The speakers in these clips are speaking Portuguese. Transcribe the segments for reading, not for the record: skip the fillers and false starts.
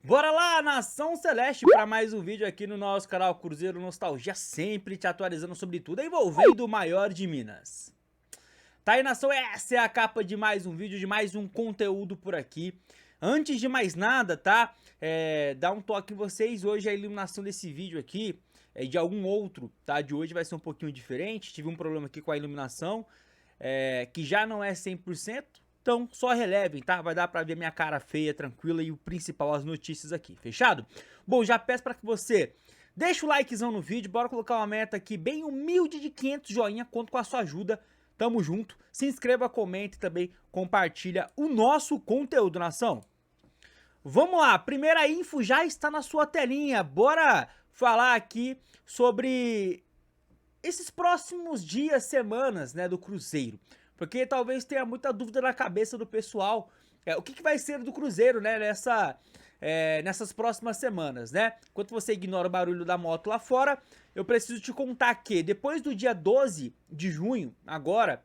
Bora lá, Nação Celeste, para mais um vídeo aqui no nosso canal Cruzeiro Nostalgia, sempre te atualizando sobre tudo envolvendo o maior de Minas. Tá aí, Nação, essa é a capa de mais um vídeo, de mais um conteúdo por aqui. Antes de mais nada, tá, dá um toque em vocês, hoje a iluminação desse vídeo aqui é de algum outro, tá, de hoje vai ser um pouquinho diferente, tive um problema aqui com a iluminação, que já não é 100%. Então, só relevem, tá? Vai dar pra ver minha cara feia, tranquila e o principal, as notícias aqui, fechado? Bom, já peço pra que você deixe o likezão no vídeo, bora colocar uma meta aqui bem humilde de 500 joinha, conto com a sua ajuda, tamo junto. Se inscreva, comente e também compartilha o nosso conteúdo, nação. Vamos lá, primeira info já está na sua telinha, bora falar aqui sobre esses próximos dias, semanas, né, do Cruzeiro. Porque talvez tenha muita dúvida na cabeça do pessoal, o que vai ser do Cruzeiro, né, nessas próximas semanas, né? Enquanto você ignora o barulho da moto lá fora, eu preciso te contar que depois do dia 12 de junho, agora,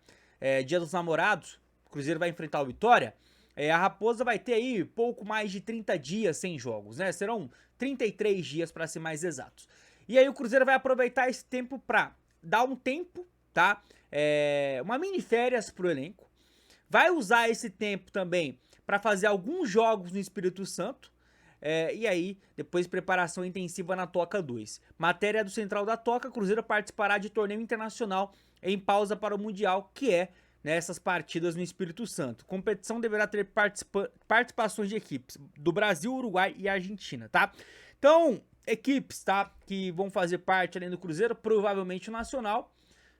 dia dos namorados, o Cruzeiro vai enfrentar o Vitória, a Raposa vai ter aí pouco mais de 30 dias sem jogos, né? Serão 33 dias para ser mais exatos. E aí o Cruzeiro vai aproveitar esse tempo para dar um tempo, tá? Uma mini férias pro elenco. Vai usar esse tempo também para fazer alguns jogos no Espírito Santo. E aí, depois preparação intensiva na Toca 2. Matéria do Central da Toca, Cruzeiro participará de torneio internacional em pausa para o Mundial, que é nessas partidas no Espírito Santo. Competição deverá ter participações de equipes do Brasil, Uruguai e Argentina, tá? Então, equipes, tá, que vão fazer parte além do Cruzeiro, provavelmente o Nacional,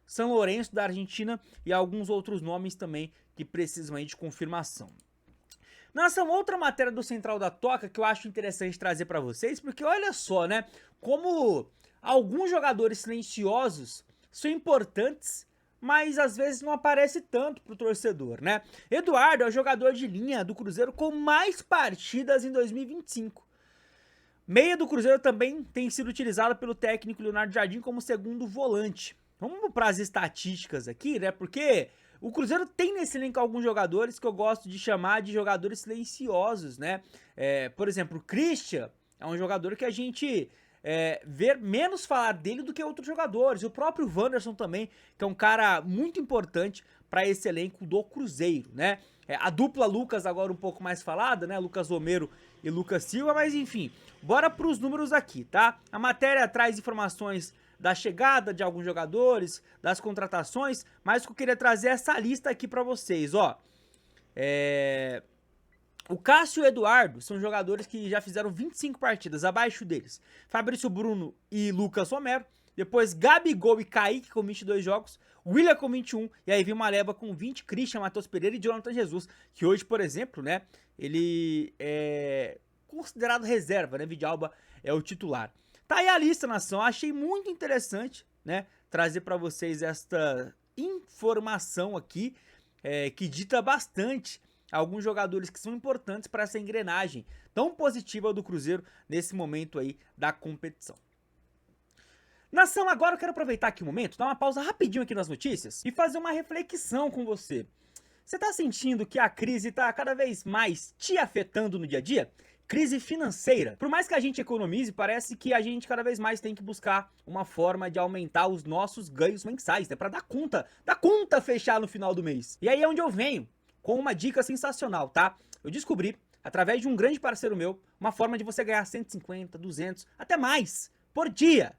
São Lourenço da Argentina e alguns outros nomes também que precisam aí de confirmação. Nação, outra matéria do Central da Toca que eu acho interessante trazer para vocês, porque olha só, né, como alguns jogadores silenciosos são importantes, mas às vezes não aparece tanto pro torcedor, né? Eduardo é o jogador de linha do Cruzeiro com mais partidas em 2025. Meia do Cruzeiro também tem sido utilizado pelo técnico Leonardo Jardim como segundo volante. Vamos para as estatísticas aqui, né? Porque o Cruzeiro tem nesse elenco alguns jogadores que eu gosto de chamar de jogadores silenciosos, né? Por exemplo, o Christian é um jogador que a gente vê menos falar dele do que outros jogadores. O próprio Wanderson também, que é um cara muito importante para esse elenco do Cruzeiro, né? A dupla Lucas agora um pouco mais falada, né? Lucas Romero e Lucas Silva, mas enfim, bora para os números aqui, tá? A matéria traz informações da chegada de alguns jogadores, das contratações, mas que eu queria trazer essa lista aqui para vocês, ó. O Cássio e o Eduardo são jogadores que já fizeram 25 partidas, abaixo deles Fabrício Bruno e Lucas Romero, depois Gabigol e Kaique com 22 jogos, William com 21, e aí vem uma leva com 20, Christian, Matheus Pereira e Jonathan Jesus, que hoje, por exemplo, né, ele é considerado reserva, né, Vidalba é o titular. Tá aí a lista, nação, achei muito interessante, né, trazer para vocês esta informação aqui, que dita bastante alguns jogadores que são importantes para essa engrenagem tão positiva do Cruzeiro nesse momento aí da competição. Nação, agora eu quero aproveitar aqui um momento, dar uma pausa rapidinho aqui nas notícias e fazer uma reflexão com você. Você tá sentindo que a crise tá cada vez mais te afetando no dia a dia? Crise financeira. Por mais que a gente economize, parece que a gente cada vez mais tem que buscar uma forma de aumentar os nossos ganhos mensais, né? Pra dar conta fechar no final do mês. E aí é onde eu venho com uma dica sensacional, tá? Eu descobri, através de um grande parceiro meu, uma forma de você ganhar 150, 200, até mais, por dia,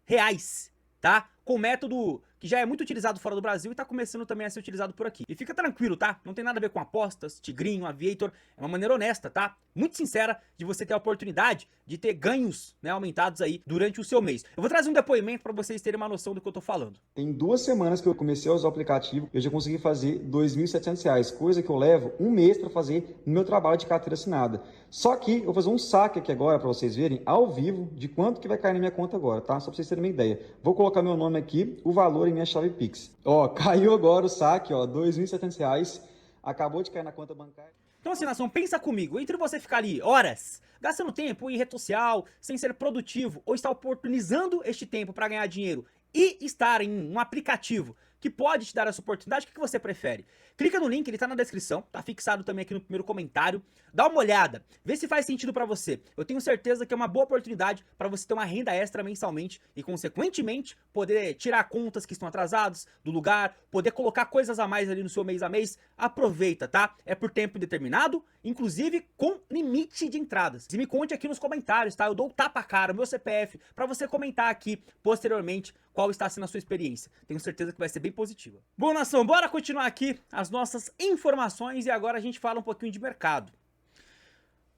reais, tá? Com um método que já é muito utilizado fora do Brasil e tá começando também a ser utilizado por aqui. E fica tranquilo, tá? Não tem nada a ver com apostas, tigrinho, aviator, é uma maneira honesta, tá? Muito sincera de você ter a oportunidade de ter ganhos, né, aumentados aí durante o seu mês. Eu vou trazer um depoimento para vocês terem uma noção do que eu tô falando. Tem 2 semanas que eu comecei a usar o aplicativo, eu já consegui fazer R$ 2.700, coisa que eu levo um mês para fazer no meu trabalho de carteira assinada. Só que eu vou fazer um saque aqui agora para vocês verem ao vivo de quanto que vai cair na minha conta agora, tá? Só para vocês terem uma ideia. Vou colocar meu nome aqui, o valor em minha chave Pix. Ó, caiu agora o saque, ó, R$ 2.700, acabou de cair na conta bancária. Então assim, nação, pensa comigo, entre você ficar ali horas gastando tempo em rede social, sem ser produtivo, ou estar oportunizando este tempo para ganhar dinheiro e estar em um aplicativo que pode te dar essa oportunidade, o que você prefere? Clica no link, ele tá na descrição, tá fixado também aqui no primeiro comentário. Dá uma olhada, vê se faz sentido pra você. Eu tenho certeza que é uma boa oportunidade pra você ter uma renda extra mensalmente e, consequentemente, poder tirar contas que estão atrasadas do lugar, poder colocar coisas a mais ali no seu mês a mês. Aproveita, tá? É por tempo determinado, inclusive com limite de entradas. E me conte aqui nos comentários, tá? Eu dou o tapa-cara, meu CPF, pra você comentar aqui posteriormente qual está sendo a sua experiência. Tenho certeza que vai ser bem positiva. Bom, nação, bora continuar aqui as nossas informações e agora a gente fala um pouquinho de mercado.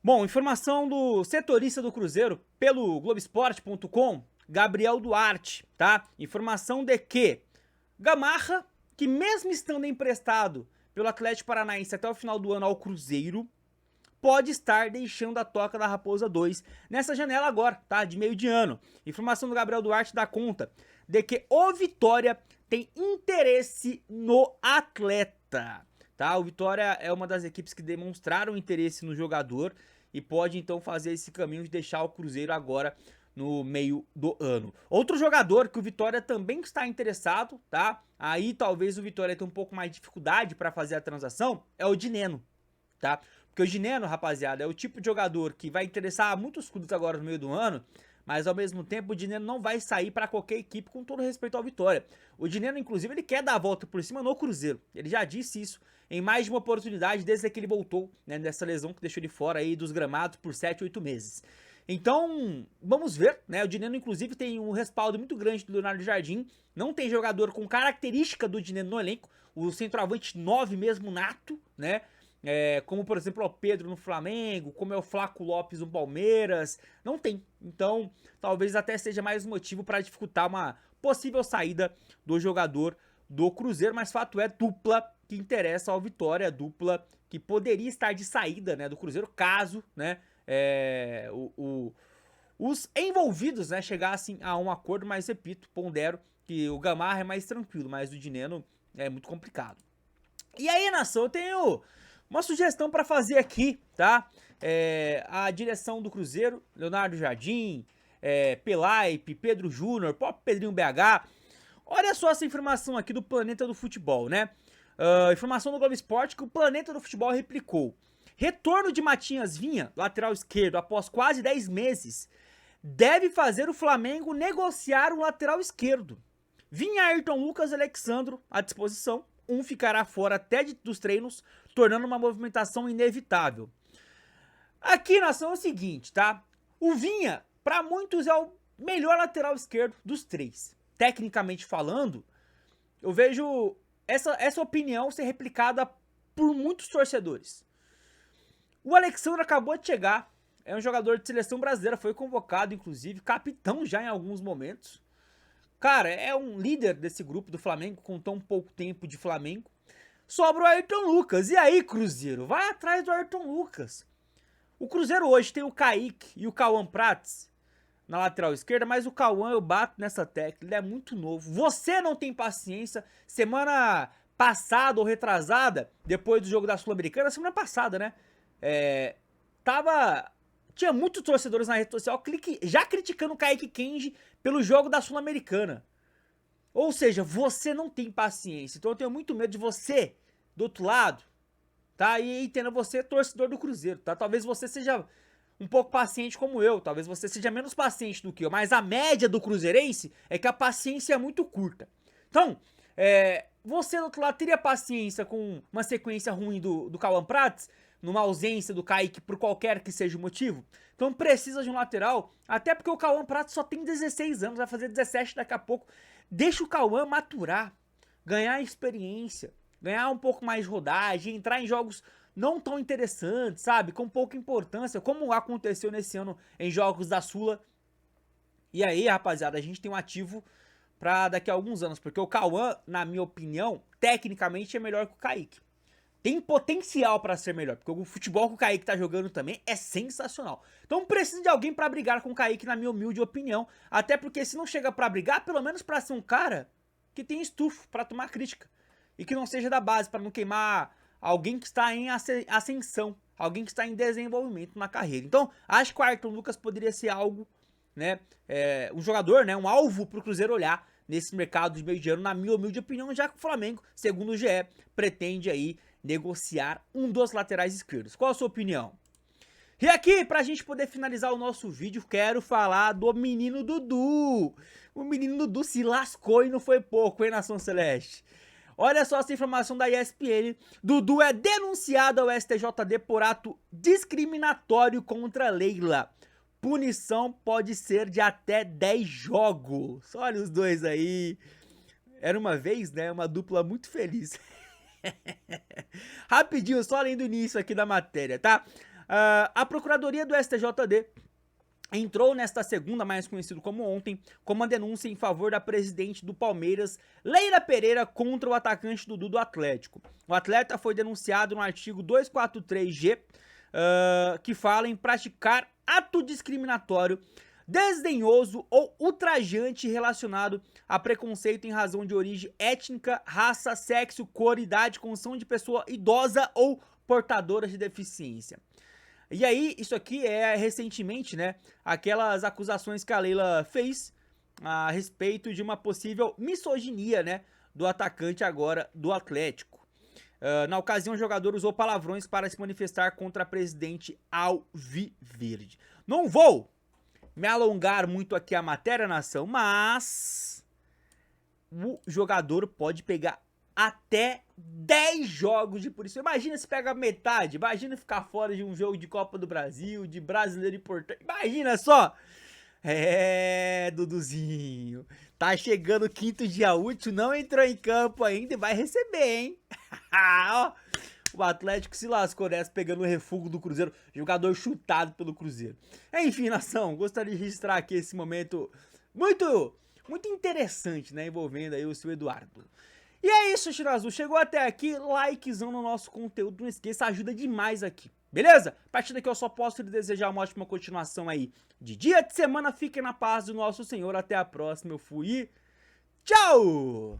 Bom, informação do setorista do Cruzeiro pelo Globoesporte.com, Gabriel Duarte, tá? Informação de que Gamarra, que mesmo estando emprestado pelo Atlético Paranaense até o final do ano ao Cruzeiro, pode estar deixando a Toca da Raposa 2 nessa janela agora, tá? De meio de ano. Informação do Gabriel Duarte dá conta de que o Vitória tem interesse no atleta, tá? O Vitória é uma das equipes que demonstraram interesse no jogador e pode então fazer esse caminho de deixar o Cruzeiro agora no meio do ano. Outro jogador que o Vitória também está interessado, tá? Aí talvez o Vitória tenha um pouco mais de dificuldade para fazer a transação, é o Dineno, tá? Porque o Dineno, rapaziada, é o tipo de jogador que vai interessar a muitos clubes agora no meio do ano, mas ao mesmo tempo o Dineno não vai sair para qualquer equipe, com todo respeito ao Vitória. O Dineno, inclusive, ele quer dar a volta por cima no Cruzeiro. Ele já disse isso em mais de uma oportunidade desde que ele voltou, né, dessa lesão que deixou ele fora aí dos gramados por 7, 8 meses. Então, vamos ver, né? O Dineno, inclusive, tem um respaldo muito grande do Leonardo Jardim. Não tem jogador com característica do Dineno no elenco. O centroavante 9 mesmo, nato, né? Como, por exemplo, o Pedro no Flamengo, como é o Flaco Lopes no Palmeiras. Não tem. Então, talvez até seja mais um motivo para dificultar uma possível saída do jogador do Cruzeiro. Mas fato é, dupla que interessa ao Vitória. Dupla que poderia estar de saída, né, do Cruzeiro, caso, né, os envolvidos, né, chegassem a um acordo. Mas repito, pondero que o Gamarra é mais tranquilo, mas o Dineno é muito complicado. E aí, nação, eu tenho uma sugestão para fazer aqui, tá? A direção do Cruzeiro, Leonardo Jardim, Pelaipe, Pedro Júnior, próprio Pedrinho BH. Olha só essa informação aqui do Planeta do Futebol, né? Informação do Globo Esporte que o Planeta do Futebol replicou. Retorno de Matinhas Vinha, lateral esquerdo, após quase 10 meses, deve fazer o Flamengo negociar um lateral esquerdo. Vinha Ayrton Lucas e Alexandro à disposição. Um ficará fora até dos treinos, tornando uma movimentação inevitável. Aqui, nação, é o seguinte, tá? O Vinha, para muitos, é o melhor lateral esquerdo dos três. Tecnicamente falando, eu vejo essa opinião ser replicada por muitos torcedores. O Alexandre acabou de chegar, é um jogador de seleção brasileira, foi convocado, inclusive, capitão já em alguns momentos. Cara, é um líder desse grupo do Flamengo, com tão pouco tempo de Flamengo. Sobra o Ayrton Lucas. E aí, Cruzeiro? Vai atrás do Ayrton Lucas. O Cruzeiro hoje tem o Kaique e o Cauã Prats na lateral esquerda, mas o Cauã, eu bato nessa tecla, ele é muito novo. Você não tem paciência. Semana passada ou retrasada, depois do jogo da Sul-Americana, semana passada, né? Tinha muitos torcedores na rede social já criticando o Kaique Kenji pelo jogo da Sul-Americana. Ou seja, você não tem paciência. Então eu tenho muito medo de você, do outro lado, tá? E entenda, você, torcedor do Cruzeiro, tá? Talvez você seja um pouco paciente como eu. Talvez você seja menos paciente do que eu. Mas a média do cruzeirense é que a paciência é muito curta. Então, você do outro lado teria paciência com uma sequência ruim do Cauã Prats, numa ausência do Kaique por qualquer que seja o motivo? Então precisa de um lateral, até porque o Cauã Prats só tem 16 anos, vai fazer 17 daqui a pouco. Deixa o Cauã maturar, ganhar experiência, ganhar um pouco mais de rodagem, entrar em jogos não tão interessantes, sabe? Com pouca importância, como aconteceu nesse ano em jogos da Sula. E aí, rapaziada, a gente tem um ativo pra daqui a alguns anos, porque o Cauã, na minha opinião, tecnicamente é melhor que o Kaique. Tem potencial pra ser melhor, porque o futebol que o Kaique tá jogando também é sensacional. Então precisa de alguém pra brigar com o Kaique, na minha humilde opinião. Até porque se não chega pra brigar, pelo menos pra ser um cara que tem estufo pra tomar crítica. E que não seja da base, pra não queimar alguém que está em ascensão, alguém que está em desenvolvimento na carreira. Então acho que o Ayrton Lucas poderia ser algo, né, um jogador, né, um alvo pro Cruzeiro olhar nesse mercado de meio de ano, na minha humilde opinião, já que o Flamengo, segundo o GE, pretende aí negociar um dos laterais esquerdos. Qual a sua opinião? E aqui, pra gente poder finalizar o nosso vídeo, quero falar do menino Dudu. O menino Dudu se lascou e não foi pouco, hein, Nação Celeste? Olha só essa informação da ESPN. Dudu é denunciado ao STJD por ato discriminatório contra Leila. Punição pode ser de até 10 jogos. Olha os dois aí. Era uma vez, né? Uma dupla muito feliz. Rapidinho, só além do início aqui da matéria, tá? A Procuradoria do STJD entrou nesta segunda, mais conhecido como ontem, com uma denúncia em favor da presidente do Palmeiras, Leila Pereira, contra o atacante Dudu do Atlético. O atleta foi denunciado no artigo 243G, que fala em praticar ato discriminatório, desdenhoso ou ultrajante relacionado a preconceito em razão de origem étnica, raça, sexo, cor, idade, condição de pessoa idosa ou portadora de deficiência. E aí, isso aqui é recentemente, né, aquelas acusações que a Leila fez a respeito de uma possível misoginia, né, do atacante agora do Atlético. Na ocasião, o jogador usou palavrões para se manifestar contra a presidente alviverde. Não vou me alongar muito aqui a matéria, nação, mas o jogador pode pegar até 10 jogos de punição. Imagina se pega metade, imagina ficar fora de um jogo de Copa do Brasil, de Brasileiro Importante, imagina só. Duduzinho, tá chegando o quinto dia útil, não entrou em campo ainda e vai receber, hein? Ó, o Atlético se lascou nessa, pegando o refúgio do Cruzeiro, jogador chutado pelo Cruzeiro. Enfim, nação, gostaria de registrar aqui esse momento muito interessante, né, envolvendo aí o seu Eduardo. E é isso, Shirazu, chegou até aqui, likezão no nosso conteúdo, não esqueça, ajuda demais aqui, beleza? A partir daqui eu só posso lhe desejar uma ótima continuação aí de dia, de semana, fiquem na paz do nosso Senhor, até a próxima, eu fui e tchau!